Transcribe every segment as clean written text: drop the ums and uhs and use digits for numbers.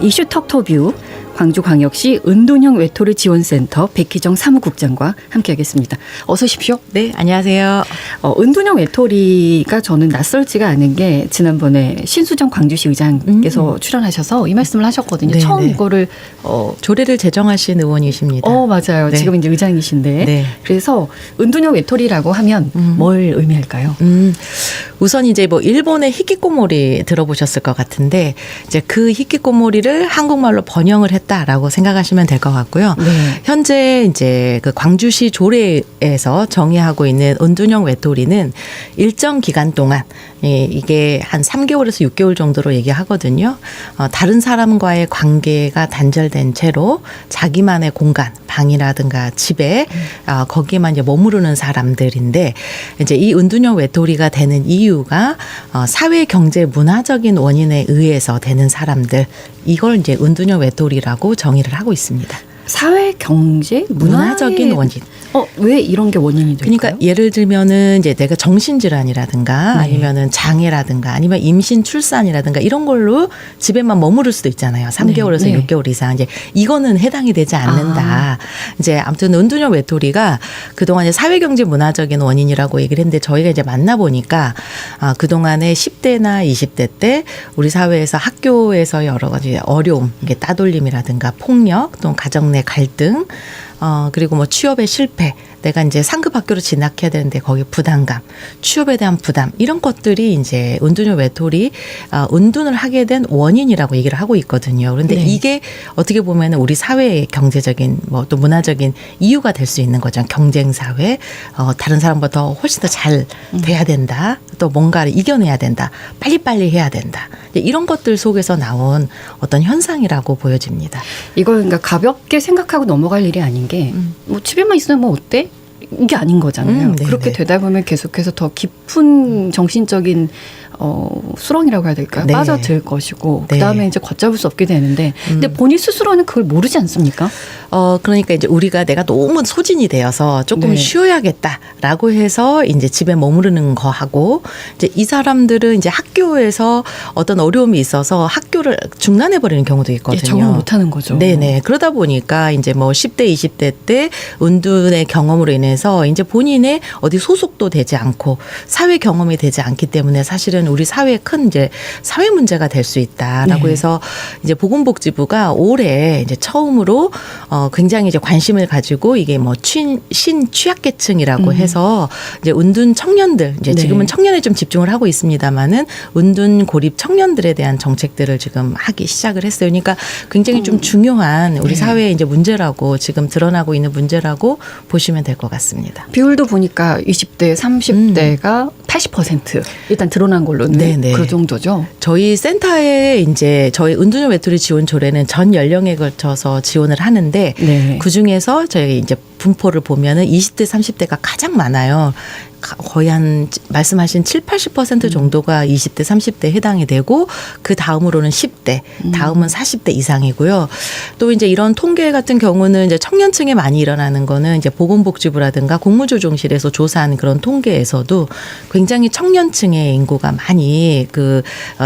이슈 톡톡뷰 광주광역시 은둔형 외톨이 지원센터 백희정 사무국장과 함께하겠습니다. 어서 오십시오. 네, 안녕하세요. 은둔형 외톨이가 저는 낯설지가 않은 게 지난번에 신수정 광주시 의장께서 출연하셔서 이 말씀을 하셨거든요. 네, 처음 네. 이거를 조례를 제정하신 의원이십니다. 맞아요. 네. 지금 이제 의장이신데 네. 그래서 은둔형 외톨이라고 하면 뭘 의미할까요? 우선 이제 뭐 일본의 히키코모리 들어보셨을 것 같은데 이제 그 히키코모리를 한국말로 번영을 했다라고 생각하시면 될 것 같고요. 네. 현재 이제 그 광주시 조례에서 정의하고 있는 은둔형 외톨이는 일정 기간 동안 이게 한 3개월에서 6개월 정도로 얘기하거든요. 다른 사람과의 관계가 단절된 채로 자기만의 공간, 방이라든가 집에 거기에만 이제 머무르는 사람들인데 이제 이 은둔형 외톨이가 되는 이유가 사회, 경제, 문화적인 원인에 의해서 되는 사람들 이걸 이제 은둔형 외톨이라고 정의를 하고 있습니다. 사회, 경제, 문화적인 원인. 왜 이런 게 원인이 될까요? 그러니까 예를 들면은 이제 내가 정신질환이라든가 네. 아니면은 장애라든가 아니면 임신 출산이라든가 이런 걸로 집에만 머무를 수도 있잖아요. 3개월에서 네. 6개월 이상. 이제 이거는 해당이 되지 않는다. 이제 아무튼 은둔형 외톨이가 그동안 이제 사회경제 문화적인 원인이라고 얘기를 했는데 저희가 이제 만나보니까 그동안에 10대나 20대 때 우리 사회에서 학교에서 여러 가지 어려움, 이게 따돌림이라든가 폭력 또는 가정 내 갈등 그리고 뭐 취업의 실패, 내가 이제 상급 학교로 진학해야 되는데 거기 부담감, 취업에 대한 부담 이런 것들이 이제 은둔형 외톨이 은둔을 하게 된 원인이라고 얘기를 하고 있거든요. 그런데 네. 이게 어떻게 보면 우리 사회의 경제적인 뭐 또 문화적인 이유가 될 수 있는 거죠. 경쟁 사회, 다른 사람보다 훨씬 더 잘 돼야 된다. 또 뭔가를 이겨내야 된다. 빨리빨리 해야 된다. 이런 것들 속에서 나온 어떤 현상이라고 보여집니다. 이걸 그러니까 가볍게 생각하고 넘어갈 일이 아닌 게 뭐 집에만 있으면 뭐 어때? 이게 아닌 거잖아요. 네네. 그렇게 되다 보면 계속해서 더 깊은 정신적인 수렁이라고 해야 될까요? 네. 빠져들 것이고 네. 그다음에 이제 걷잡을 수 없게 되는데 근데 본인 스스로는 그걸 모르지 않습니까? 그러니까 이제 우리가 내가 너무 소진이 되어서 조금 네. 쉬어야겠다라고 해서 이제 집에 머무르는 거하고 이제 이 사람들은 이제 학교에서 어떤 어려움이 있어서 학교를 중단해 버리는 경우도 있거든요. 적응 못하는 거죠. 네네. 그러다 보니까 이제 뭐 10대, 20대 때 은둔의 경험으로 인해서 이제 본인의 어디 소속도 되지 않고 사회 경험이 되지 않기 때문에 사실은 우리 사회에 큰 이제 사회 문제가 될 수 있다라고 네. 해서 이제 보건복지부가 올해 이제 처음으로 굉장히 이제 관심을 가지고 이게 뭐 신취약계층이라고 해서 이제 은둔 청년들 이제 네. 지금은 청년에 좀 집중을 하고 있습니다만은 은둔 고립 청년들에 대한 정책들을 지금 하기 시작을 했어요. 그러니까 굉장히 좀 중요한 우리 네. 사회의 이제 문제라고 지금 드러나고 있는 문제라고 보시면 될 것 같습니다. 비율도 보니까 20대, 30대가 80% 일단 드러난 걸로는 네네. 그 정도죠. 저희 센터에 이제 저희 은둔형 외톨이 지원 조례는 전 연령에 걸쳐서 지원을 하는데 네. 그 중에서 저희 이제 분포를 보면은 20대, 30대가 가장 많아요. 거의 한 말씀하신 70-80% 정도가 20대, 30대에 해당이 되고 그 다음으로는 10대, 다음은 40대 이상이고요. 또 이제 이런 통계 같은 경우는 이제 청년층에 많이 일어나는 거는 이제 보건복지부라든가 국무조정실에서 조사한 그런 통계에서도 굉장히 청년층의 인구가 많이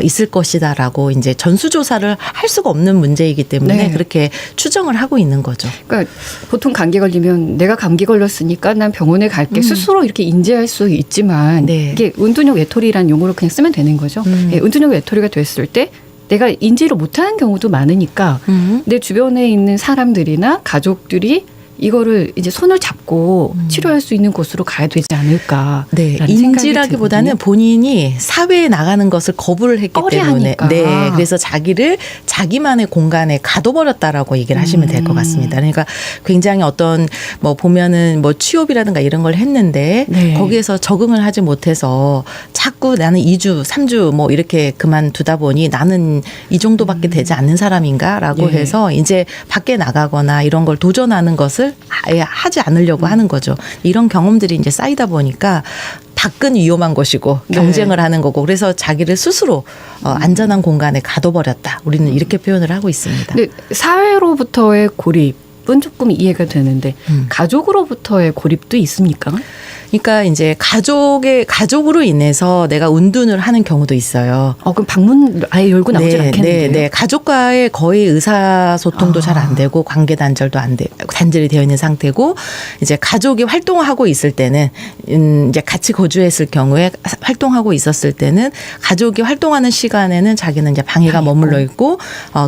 있을 것이다라고 이제 전수조사를 할 수가 없는 문제이기 때문에 네. 그렇게 추정을 하고 있는 거죠. 그러니까 보통 감기 걸리면 내가 감기 걸렸으니까 난 병원에 갈게 스스로 이렇게 인지할 수 있지만 네. 이게 은둔형 외톨이라는 용어로 그냥 쓰면 되는 거죠. 예, 은둔형 외톨이가 됐을 때 내가 인지를 못하는 경우도 많으니까 내 주변에 있는 사람들이나 가족들이 이거를 이제 손을 잡고 치료할 수 있는 곳으로 가야 되지 않을까. 네, 인지라기보다는 본인이 사회에 나가는 것을 거부를 했기 때문에, 꺼려하니까. 네, 그래서 자기를 자기만의 공간에 가둬버렸다라고 얘기를 하시면 될 것 같습니다. 그러니까 굉장히 어떤 뭐 보면은 뭐 취업이라든가 이런 걸 했는데 네. 거기에서 적응을 하지 못해서 자꾸 나는 2주, 3주 뭐 이렇게 그만두다 보니 나는 이 정도밖에 되지 않는 사람인가라고 예. 해서 이제 밖에 나가거나 이런 걸 도전하는 것을 아예 하지 않으려고 하는 거죠. 이런 경험들이 이제 쌓이다 보니까 밖은 위험한 것이고 네. 경쟁을 하는 거고 그래서 자기를 스스로 안전한 공간에 가둬버렸다. 우리는 이렇게 표현을 하고 있습니다. 근데 사회로부터의 고립은 조금 이해가 되는데 가족으로부터의 고립도 있습니까? 그러니까 이제 가족으로 인해서 내가 운둔을 하는 경우도 있어요. 그럼 방문 아예 열고 나오지 않겠는데요? 네. 가족과의 거의 의사소통도 잘 안 되고 관계 단절도 안 되고 단절이 되어 있는 상태고 이제 가족이 활동하고 있을 때는 이제 같이 거주했을 경우에 활동하고 있었을 때는 가족이 활동하는 시간에는 자기는 이제 방에가 머물러 있고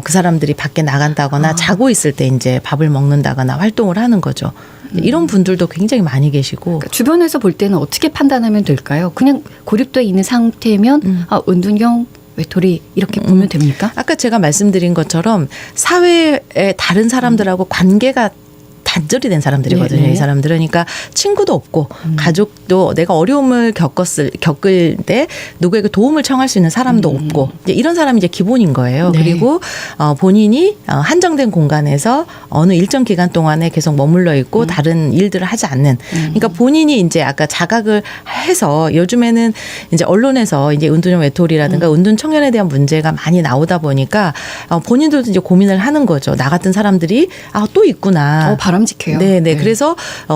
그 사람들이 밖에 나간다거나 자고 있을 때 이제 밥을 먹는다거나 활동을 하는 거죠. 이런 분들도 굉장히 많이 계시고 그러니까 주변에서 볼 때는 어떻게 판단하면 될까요? 그냥 고립되어 있는 상태면 은둔형 외톨이 이렇게 보면 됩니까? 아까 제가 말씀드린 것처럼 사회의 다른 사람들하고 관계가 단절이 된 사람들이거든요. 네네. 이 사람들은. 그러니까 친구도 없고 가족도 내가 어려움을 겪을 때 누구에게 도움을 청할 수 있는 사람도 없고 이제 이런 사람이 이제 기본인 거예요. 네. 그리고 본인이 한정된 공간에서 어느 일정 기간 동안에 계속 머물러 있고 다른 일들을 하지 않는. 그러니까 본인이 이제 아까 자각을 해서 요즘에는 이제 언론에서 이제 은둔형 외톨이라든가 은둔 청년에 대한 문제가 많이 나오다 보니까 본인들도 이제 고민을 하는 거죠. 나 같은 사람들이 또 있구나. 바람직해요. 네. 그래서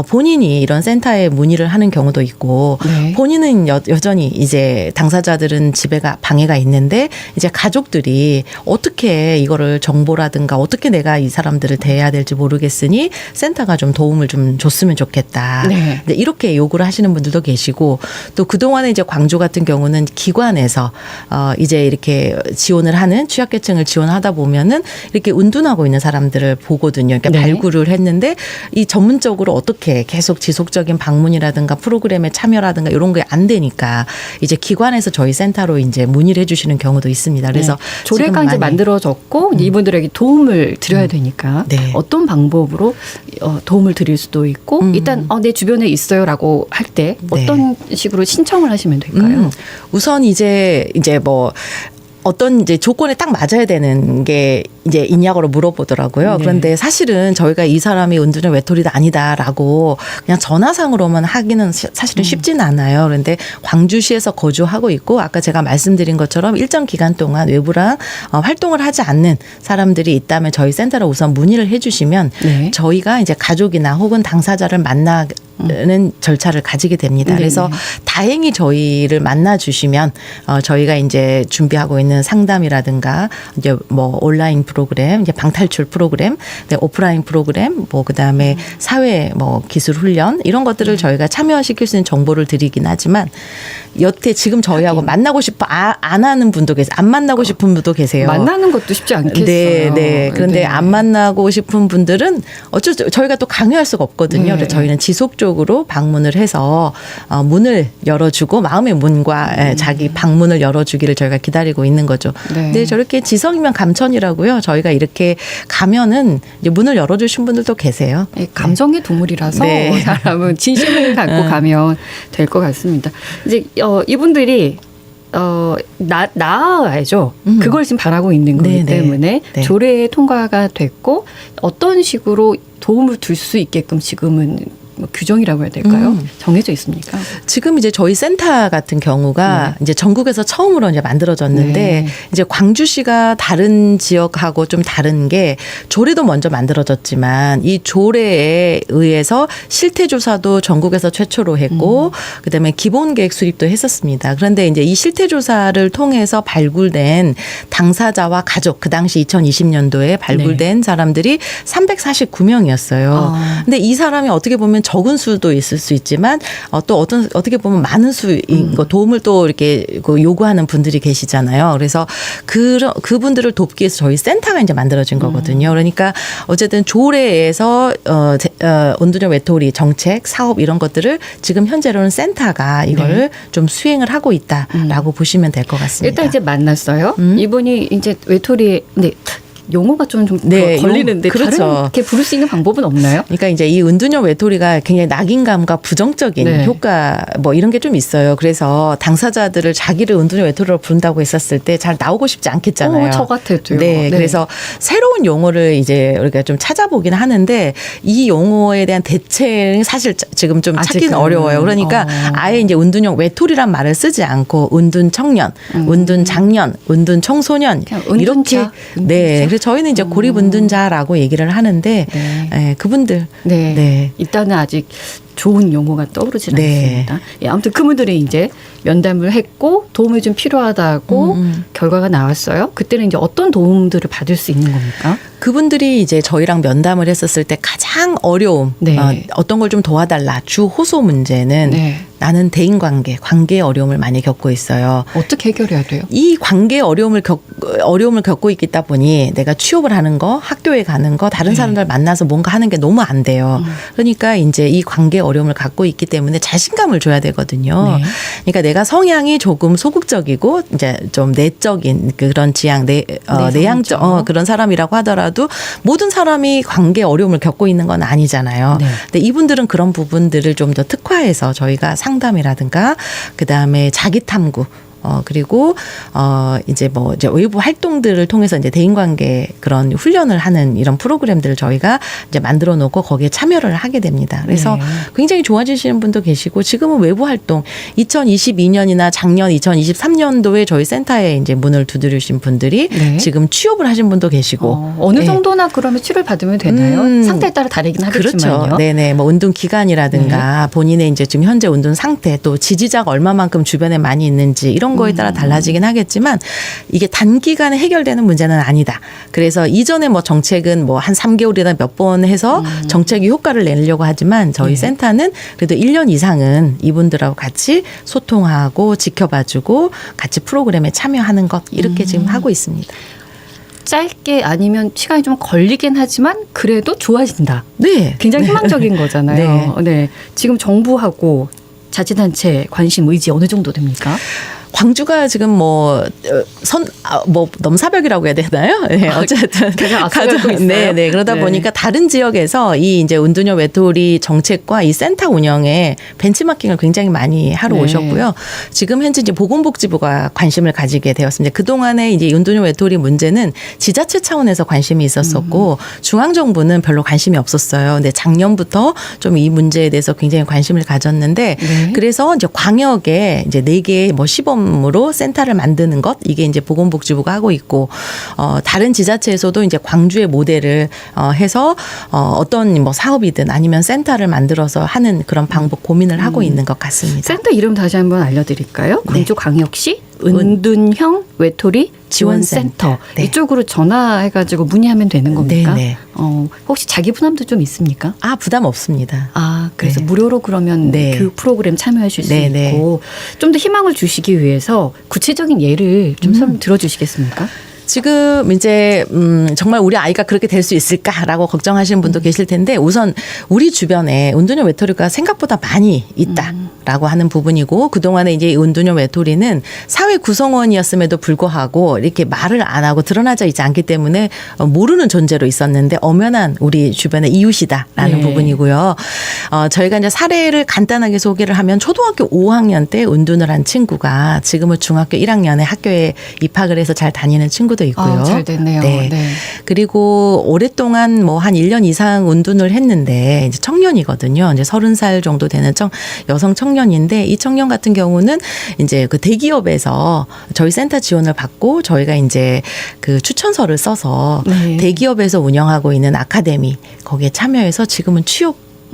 본인이 이런 센터에 문의를 하는 경우도 있고 네. 본인은 여전히 이제 당사자들은 방에가 있는데 이제 가족들이 어떻게 이거를 정보라든가 어떻게 내가 이 사람들을 대해야 될지 모르겠으니 센터가 좀 도움을 좀 줬으면 좋겠다. 네. 이렇게 요구를 하시는 분들도 계시고 또 그동안에 이제 광주 같은 경우는 기관에서 이제 이렇게 지원을 하는 취약계층을 지원하다 보면은 이렇게 운둔하고 있는 사람들을 보거든요. 그러니까 네. 발굴을 했는데 이 전문적으로 어떻게 계속 지속적인 방문이라든가 프로그램에 참여라든가 이런 게 안 되니까 이제 기관에서 저희 센터로 이제 문의를 해주시는 경우도 있습니다. 그래서 조례가 이제 만들어졌고 이분들에게 도움을 드려야 되니까 네. 어떤 방법으로 도움을 드릴 수도 있고 일단 내 주변에 있어요라고 할 때 어떤 식으로 신청을 하시면 될까요? 우선 이제 뭐 어떤 이제 조건에 딱 맞아야 되는 게 이제 있냐고 물어보더라고요. 네. 그런데 사실은 저희가 이 사람이 은둔형 외톨이도 아니다라고 그냥 전화상으로만 하기는 사실은 쉽지는 않아요. 그런데 광주시에서 거주하고 있고 아까 제가 말씀드린 것처럼 일정 기간 동안 외부랑 활동을 하지 않는 사람들이 있다면 저희 센터로 우선 문의를 해주시면 네. 저희가 이제 가족이나 혹은 당사자를 만나는 절차를 가지게 됩니다. 네네. 그래서 다행히 저희를 만나 주시면 저희가 이제 준비하고 있는 상담이라든가 이제 뭐 온라인 프로그램, 이제 방탈출 프로그램, 네, 오프라인 프로그램, 뭐 그다음에 사회 뭐 기술 훈련 이런 것들을 저희가 참여시킬 수 있는 정보를 드리긴 하지만 여태 지금 저희하고 만나고 싶어 안 하는 분도 계세요. 안 만나고 싶은 분도 계세요. 만나는 것도 쉽지 않겠어요. 네. 그런데 네. 안 만나고 싶은 분들은 저희가 또 강요할 수가 없거든요. 네. 그래서 저희는 지속적으로 방문을 해서 문을 열어주고 마음의 문과 자기 방문을 열어주기를 저희가 기다리고 있는 거죠. 네. 근데 저렇게 지성이면 감천이라고요. 저희가 이렇게 가면은 이제 문을 열어주신 분들도 계세요. 감정의 동물이라서 네. 사람은 진심을 갖고 가면 될 것 같습니다. 이제 이분들이 나아야죠. 그걸 지금 바라고 있는 거기 네네. 때문에 네. 조례 통과가 됐고 어떤 식으로 도움을 줄 수 있게끔 지금은 뭐 규정이라고 해야 될까요? 정해져 있습니까? 지금 이제 저희 센터 같은 경우가 이제 전국에서 처음으로 이제 만들어졌는데 네. 이제 광주시가 다른 지역하고 좀 다른 게 조례도 먼저 만들어졌지만 이 조례에 의해서 실태 조사도 전국에서 최초로 했고 그다음에 기본 계획 수립도 했었습니다. 그런데 이제 이 실태 조사를 통해서 발굴된 당사자와 가족 그 당시 2020년도에 발굴된 사람들이 349명이었어요. 근데 이 사람이 어떻게 보면 적은 수도 있을 수 있지만 또 어떻게 보면 많은 수인 거 도움을 또 이렇게 요구하는 분들이 계시잖아요. 그래서 그분들을 돕기 위해서 저희 센터가 이제 만들어진 거거든요. 그러니까 어쨌든 조례에서 은둔형 외톨이 정책, 사업 이런 것들을 지금 현재로는 센터가 이거를 좀 수행을 하고 있다라고 보시면 될 것 같습니다. 일단 이제 만났어요. 이분이 이제 외톨이 용어가 좀 네, 걸리는데 그렇죠. 다르게 부를 수 있는 방법은 없나요? 그러니까 이제 이 은둔형 외톨이가 굉장히 낙인감과 부정적인 네. 효과 뭐 이런 게 좀 있어요. 그래서 당사자들을 자기를 은둔형 외톨이로 부른다고 했었을 때 잘 나오고 싶지 않겠잖아요. 저 같아도요. 네, 그래서 새로운 용어를 이제 우리가 좀 찾아보긴 하는데 이 용어에 대한 대체는 사실 지금 좀 찾기는 아직은. 어려워요. 그러니까 아예 이제 은둔형 외톨이란 말을 쓰지 않고 은둔 청년, 은둔 장년, 은둔 청소년 그냥 은둔자, 이렇게 네. 그래서 저희는 이제 고립운둔자라고 얘기를 하는데 네. 예, 그분들 네. 네. 일단은 아직 좋은 용어가 떠오르질 네. 않습니다. 예, 아무튼 그분들이 이제 면담을 했고 도움이 좀 필요하다고 결과가 나왔어요. 그때는 이제 어떤 도움들을 받을 수 있는 겁니까? 그분들이 이제 저희랑 면담을 했었을 때 가장 어려움, 네. 어떤 걸 좀 도와달라 주 호소 문제는 네. 나는 관계의 어려움을 많이 겪고 있어요. 어떻게 해결해야 돼요? 이 관계의 어려움을 겪고 있다 보니 내가 취업을 하는 거, 학교에 가는 거, 다른 네. 사람들 만나서 뭔가 하는 게 너무 안 돼요. 그러니까 이제 이 관계의 어려움을 갖고 있기 때문에 자신감을 줘야 되거든요. 네. 그러니까 내가 성향이 조금 소극적이고 이제 좀 내적인 그런 지향, 내향적 그런 사람이라고 하더라도 모든 사람이 관계의 어려움을 겪고 있는 건 아니잖아요. 네. 근데 이분들은 그런 부분들을 좀 더 특화해서 저희가 상담이라든가 그다음에 자기 탐구 그리고 이제 외부 활동들을 통해서 이제 대인관계 그런 훈련을 하는 이런 프로그램들을 저희가 이제 만들어 놓고 거기에 참여를 하게 됩니다. 그래서 네. 굉장히 좋아지시는 분도 계시고 지금은 외부 활동 2022년이나 작년 2023년도에 저희 센터에 이제 문을 두드리신 분들이 네. 지금 취업을 하신 분도 계시고 어느 네. 정도나 그러면 치료를 받으면 되나요? 상태에 따라 다르긴 하겠지만요. 그렇죠. 네네. 뭐 운동 기간이라든가 본인의 이제 지금 현재 운동 상태 또 지지자가 얼마만큼 주변에 많이 있는지 이런 거에 따라 달라지긴 하겠지만 이게 단기간에 해결되는 문제는 아니다. 그래서 이전에 뭐 정책은 뭐 한 3개월이나 몇 번 해서 정책이 효과를 내려고 하지만 저희 네. 센터는 그래도 1년 이상은 이분들하고 같이 소통하고 지켜봐주고 같이 프로그램에 참여하는 것 이렇게 지금 하고 있습니다. 짧게 아니면 시간이 좀 걸리긴 하지만 그래도 좋아진다. 네. 굉장히 희망적인 거잖아요. 네. 지금 정부하고 자치단체 관심 의지 어느 정도 됩니까? 광주가 지금 넘사벽이라고 해야 되나요? 네, 어쨌든 가장 앞서가고 있어요. 네. 그러다 네. 보니까 다른 지역에서 이 이제 운두녀 외톨이 정책과 이 센터 운영에 벤치마킹을 굉장히 많이 하러 네. 오셨고요. 지금 현재 이제 보건복지부가 관심을 가지게 되었습니다. 그 동안에 이제 운두녀 외톨이 문제는 지자체 차원에서 관심이 있었었고 중앙정부는 별로 관심이 없었어요. 근데 작년부터 좀 이 문제에 대해서 굉장히 관심을 가졌는데 네. 그래서 이제 광역에 이제 4개 시범으로 센터를 만드는 것 이게 이제 보건복지부가 하고 있고 다른 지자체에서도 이제 광주의 모델을 해서 어떤 뭐 사업이든 아니면 센터를 만들어서 하는 그런 방법 고민을 하고 있는 것 같습니다. 센터 이름 다시 한번 알려드릴까요? 네. 광주광역시 은둔형 외톨이 지원센터. 네. 이쪽으로 전화해가지고 문의하면 되는 겁니까? 네. 혹시 자기 부담도 좀 있습니까? 부담 없습니다. 그래서 네. 무료로 그러면 네. 교육 프로그램 참여하실 수 네, 있고 좀 더 희망을 주시기 위해서 구체적인 예를 좀 설명 들어주시겠습니까? 지금 이제 정말 우리 아이가 그렇게 될 수 있을까라고 걱정하시는 분도 계실 텐데 우선 우리 주변에 은둔형 외톨이가 생각보다 많이 있다라고 하는 부분이고 그동안에 이제 이 은둔형 외톨이는 사회 구성원이었음에도 불구하고 이렇게 말을 안 하고 드러나져 있지 않기 때문에 모르는 존재로 있었는데 엄연한 우리 주변의 이웃이다라는 네. 부분이고요. 저희가 이제 사례를 간단하게 소개를 하면 초등학교 5학년 때 은둔을 한 친구가 지금은 중학교 1학년에 학교에 입학을 해서 잘 다니는 친구도 있고요. 잘 됐네요. 네. 네. 그리고 오랫동안 뭐 한 1년 이상 운둔을 했는데 이제 청년이거든요. 이제 30살 정도 되는 여성 청년인데 이 청년 같은 경우는 이제 그 대기업에서 저희 센터 지원을 받고 저희가 이제 그 추천서를 써서 네. 대기업에서 운영하고 있는 아카데미 거기에 참여해서 지금은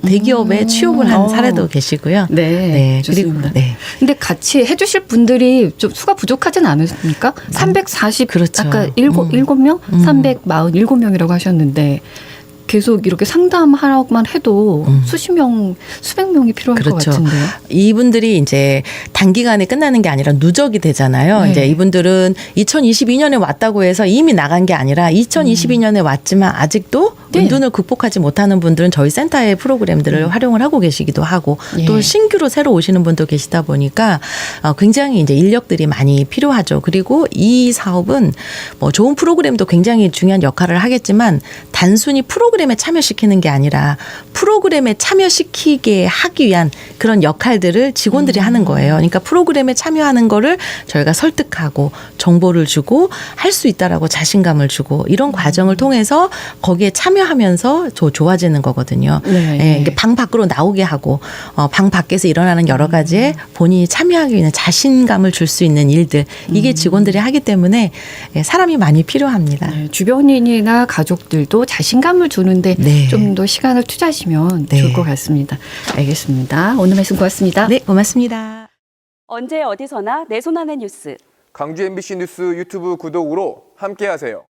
대기업에 취업을 한 사례도 계시고요. 네, 좋습니다. 그리고 네. 근데 같이 해주실 분들이 좀 수가 부족하진 않으십니까? 340 그렇죠. 아까 7명? 347명이라고 하셨는데 계속 이렇게 상담하라고만 해도 수십 명, 수백 명이 필요할 그렇죠. 것 같은데요. 이분들이 이제 단기간에 끝나는 게 아니라 누적이 되잖아요. 네. 이제 이분들은 2022년에 왔다고 해서 이미 나간 게 아니라 2022년에 왔지만 아직도 네. 은둔을 극복하지 못하는 분들은 저희 센터의 프로그램들을 활용을 하고 계시기도 하고 예. 또 신규로 새로 오시는 분도 계시다 보니까 굉장히 이제 인력들이 많이 필요하죠. 그리고 이 사업은 뭐 좋은 프로그램도 굉장히 중요한 역할을 하겠지만 단순히 프로그램에 참여시키는 게 아니라 프로그램에 참여시키게 하기 위한 그런 역할들을 직원들이 하는 거예요. 그러니까 프로그램에 참여하는 거를 저희가 설득하고 정보를 주고 할 수 있다라고 자신감을 주고 이런 과정을 통해서 거기에 참여하면서 좋아지는 거거든요. 네. 예, 방 밖으로 나오게 하고 방 밖에서 일어나는 여러 가지에 본인이 참여하기 위한 자신감을 줄 수 있는 일들 이게 직원들이 하기 때문에 예, 사람이 많이 필요합니다. 네, 주변인이나 가족들도 자신감을 주는데 네. 좀 더 시간을 투자하시면 네. 좋을 것 같습니다. 알겠습니다. 오늘 말씀 고맙습니다. 네, 고맙습니다. 언제 어디서나 내 손 안의 뉴스. 강주 MBC 뉴스 유튜브 구독으로 함께하세요.